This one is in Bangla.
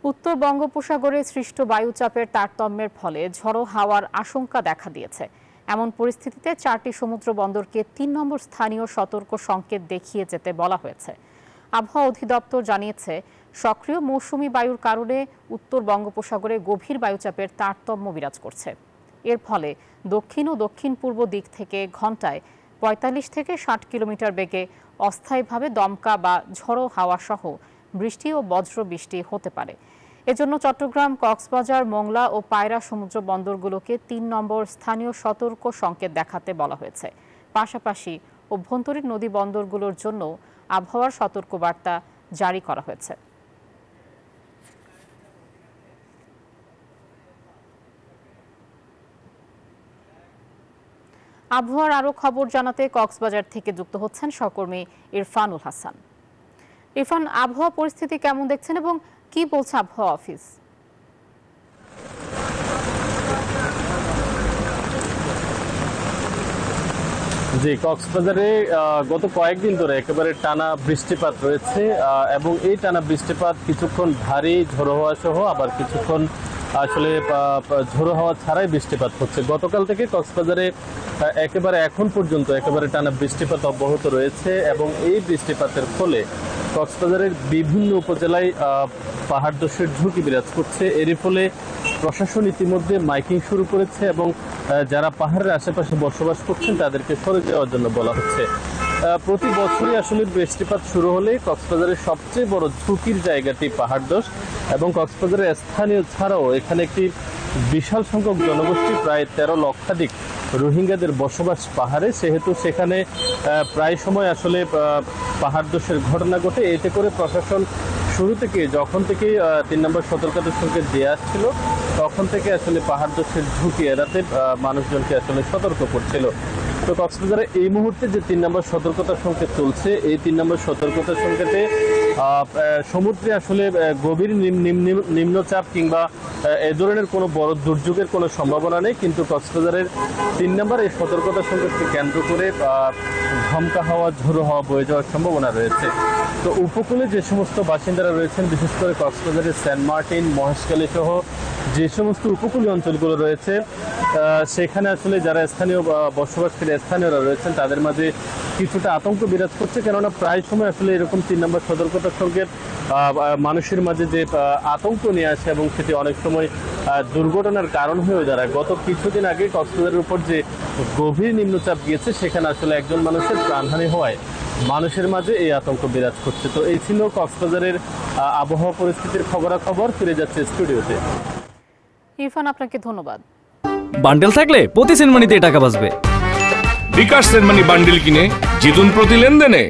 উত্তর বঙ্গোপসাগরে সৃষ্ট বায়ুচাপের তারতম্যের ফলে ঝড়ো হাওয়ার আশঙ্কা দেখা দিয়েছে। এমন পরিস্থিতিতে 4টি সমুদ্র বন্দরকে 3 নম্বর স্থানীয় সতর্ক সংকেত দেখিয়ে যেতে বলা হয়েছে। আবহাওয়া অধিদপ্তর জানিয়েছে, সক্রিয় মৌসুমি বায়ুর কারণে উত্তর বঙ্গোপসাগরে গভীর বায়ুচাপের তারতম্য বিরাজ করছে। এর ফলে দক্ষিণ ও দক্ষিণ পূর্ব দিক থেকে ঘন্টায় 45 থেকে 60 কিলোমিটার বেগে অস্থায়ীভাবে দমকা বা ঝড়ো হাওয়া সহ বৃষ্টি ও বজ্র বৃষ্টি হতে পারে। এজন্য চট্টগ্রাম, কক্সবাজার, মোংলা ও পায়রা সমুদ্র বন্দরগুলোকে 3 নম্বর স্থানীয় সতর্ক সংকেত দেখাতে বলা হয়েছে। পাশাপাশি অভ্যন্তরীণ নদী বন্দরগুলোর জন্য আবহাওয়ার সতর্কবার্তা জারি করা হয়েছে। আবহাওয়ার আরও খবর জানাতে কক্সবাজার থেকে যুক্ত হচ্ছেন সহকর্মী ইরফানুল হাসান। ইরফান, আবহাওয়া পরিস্থিতি কেমন দেখছেন এবং কি বলছে আবহাওয়া অফিস? জি, কক্সবাজারে গত কয়েকদিন ধরে একেবারে টানা বৃষ্টিপাত রয়েছে এবং এই টানা বৃষ্টিপাত কিছুক্ষণ ভারী ঝোড়ো হওয়া সহ আবার কিছুক্ষণ আসলে ঝোড়ো হাওয়া ছাড়াই বৃষ্টিপাত হচ্ছে। গতকাল থেকে কক্সবাজারে একেবারে এখন পর্যন্ত একেবারে টানা বৃষ্টিপাত অব্যাহত রয়েছে এবং এই বৃষ্টিপাতের ফলে কক্সবাজারের বিভিন্ন উপজেলায় পাহাড় ধসের ঝুঁকি বিরাজ করছে। এরই ফলে প্রশাসন ইতিমধ্যে মাইকিং শুরু করেছে এবং যারা পাহাড়ের আশেপাশে বসবাস করছেন তাদেরকে সরে যাওয়ার জন্য বলা হচ্ছে। প্রতি বছরই আসলে বৃষ্টিপাত শুরু হলে কক্সবাজারের সবচেয়ে বড় ঝুঁকির জায়গাটি পাহাড় ধস এবং কক্সবাজারের স্থানীয় ছাড়াও এখানে একটি বিশাল সংখ্যক জনগোষ্ঠী, প্রায় 13 লক্ষাধিক রোহিঙ্গাদের বসবাস পাহাড়ে, সেহেতু সেখানে প্রায় সময় আসলে পাহাড় ধসের ঘটনা ঘটে। এতে করে প্রশাসন শুরু থেকে যখন থেকে 3 নম্বর সতর্কতার সংকেত দিয়ে আসছিল তখন থেকে আসলে পাহাড় ধসের ঝুঁকি এড়াতে মানুষজনকে আসলে সতর্ক করছিল। তো কক্সবাজারে এই মুহূর্তে যে 3 নম্বর সতর্কতার সংকেত চলছে, এই 3 নম্বর সতর্কতার সংকেতে সমুদ্রে আসলে গভীর নিম্নচাপ কিংবা এ ধরনের কোনো বড় দুর্যোগের কোনো সম্ভাবনা নেই, কিন্তু কক্সবাজারের 3 নম্বর এই সতর্কতার সংকেতকে কেন্দ্র করে ধমকা হাওয়া, ঝোড়ো হাওয়া বয়ে যাওয়ার সম্ভাবনা রয়েছে। তো উপকূলে যে সমস্ত বাসিন্দারা রয়েছেন, বিশেষ করে কক্সবাজারের সেন্ট মার্টিন, মহেশখালী সহ যে সমস্ত উপকূলীয় অঞ্চলগুলো রয়েছে, সেখানে আসলে যারা স্থানীয় বসবাসকারী স্থানীয়রা রয়েছেন তাদের মাঝে কিছুটা আতঙ্ক বিরাজ করছে। কেননা প্রায় সময় আসলে এরকম 3 নম্বর সতর্কতার সংকেত মানুষের মাঝে যে আতঙ্ক নিয়ে আসে এবং সেটি অনেক সময় দুর্ঘটনার কারণ হয়ে দাঁড়ায়। গত কিছুদিন আগে কক্সবাজারের উপর যে গভীর নিম্নচাপ গিয়েছে সেখানে আসলে একজন মানুষের প্রাণহানি হওয়ায় মানুষের মাঝে এই আতঙ্ক বিরাজ করছে। তো এই ছিল কক্সবাজারের আবহাওয়া পরিস্থিতির খবরাখবর। ফিরে যাচ্ছে স্টুডিওতে। ইরফান, আপনাকে ধন্যবাদ। বান্ডেল থাকলে প্রতি সেনমানিতে টাকা বাঁচবে। বিকাশ সেনমানি বান্ডেল কিনে জিতুন প্রতি লেনদেনে।